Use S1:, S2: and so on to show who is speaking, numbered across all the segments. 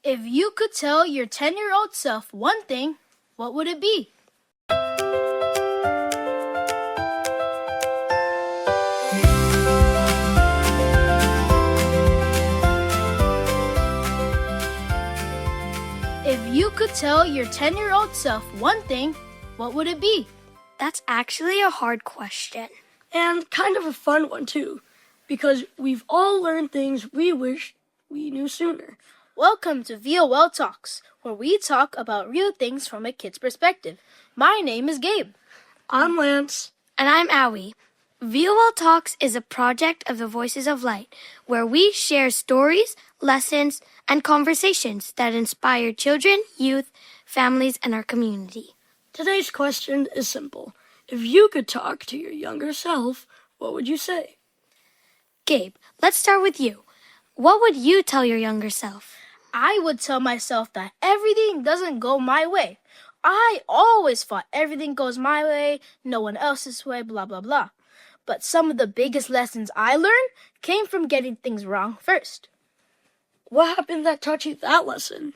S1: If you could tell your 10-year-old self one thing, what would it be? If you could tell your 10-year-old self one thing, what would it be?
S2: That's actually a hard question.
S3: And kind of a fun one, too, because we've all learned things we wish we knew sooner.
S1: Welcome to VOL Talks, where we talk about real things from a kid's perspective. My name is Gabe.
S3: I'm Lance.
S2: And I'm Aoi. VOL Talks is a project of the Voices of Light, where we share stories, lessons, and conversations that inspire children, youth, families, and our community.
S3: Today's question is simple. If you could talk to your younger self, what would you say?
S2: Gabe, let's start with you. What would you tell your younger self?
S1: I would tell myself that everything doesn't go my way. I always thought everything goes my way, no one else's way, blah, blah, blah. But some of the biggest lessons I learned came from getting things wrong first.
S3: What happened that taught you that lesson?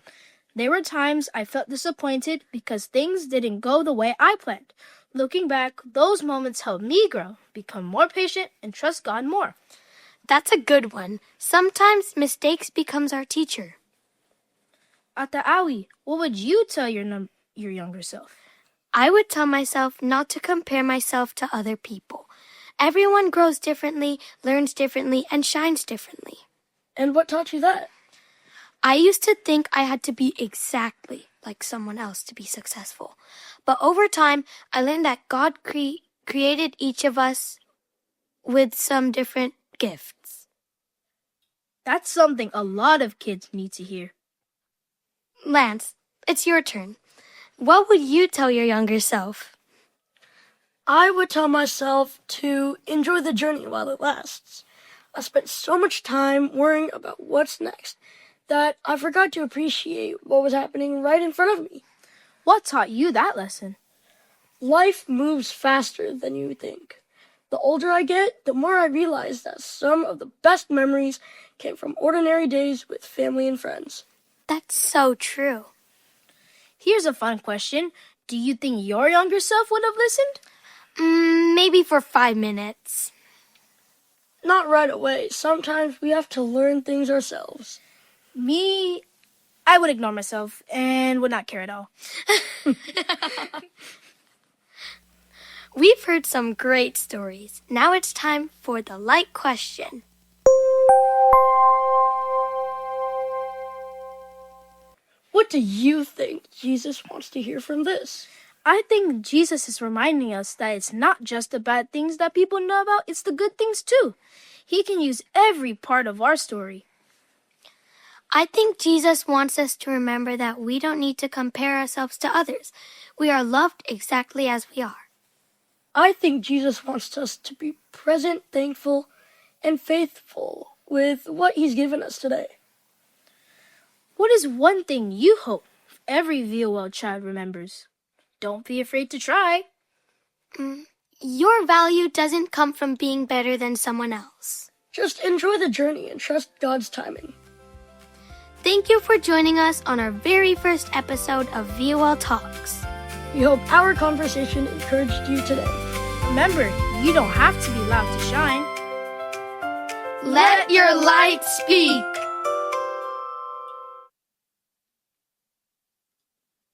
S1: There were times I felt disappointed because things didn't go the way I planned. Looking back, those moments helped me grow, become more patient, and trust God more.
S2: That's a good one. Sometimes mistakes becomes our teacher.
S1: Ate Aoi, what would you tell your younger self?
S2: I would tell myself not to compare myself to other people. Everyone grows differently, learns differently, and shines differently.
S3: And what taught you that?
S2: I used to think I had to be exactly like someone else to be successful. But over time, I learned that God created each of us with some different gifts.
S1: That's something a lot of kids need to hear.
S2: Lance, it's your turn. What would you tell your younger self?
S3: I would tell myself to enjoy the journey while it lasts. I spent so much time worrying about what's next that I forgot to appreciate what was happening right in front of me.
S1: What taught you that lesson?
S3: Life moves faster than you think. The older I get, the more I realize that some of the best memories came from ordinary days with family and friends.
S2: That's so true.
S1: Here's a fun question. Do you think your younger self would have listened?
S2: Maybe for 5 minutes.
S3: Not right away. Sometimes we have to learn things ourselves.
S1: Me, I would ignore myself and would not care at all.
S2: We've heard some great stories. Now it's time for the light question.
S3: What do you think Jesus wants to hear from this?
S1: I think Jesus is reminding us that it's not just the bad things that people know about, it's the good things too. He can use every part of our story.
S2: I think Jesus wants us to remember that we don't need to compare ourselves to others. We are loved exactly as we are.
S3: I think Jesus wants us to be present, thankful, and faithful with what He's given us today.
S1: What is one thing you hope every VOL child remembers? Don't be afraid to try.
S2: Your value doesn't come from being better than someone else.
S3: Just enjoy the journey and trust God's timing.
S2: Thank you for joining us on our very first episode of VOL Talks.
S3: We hope our conversation encouraged you today.
S1: Remember, you don't have to be loud to shine.
S2: Let your light speak.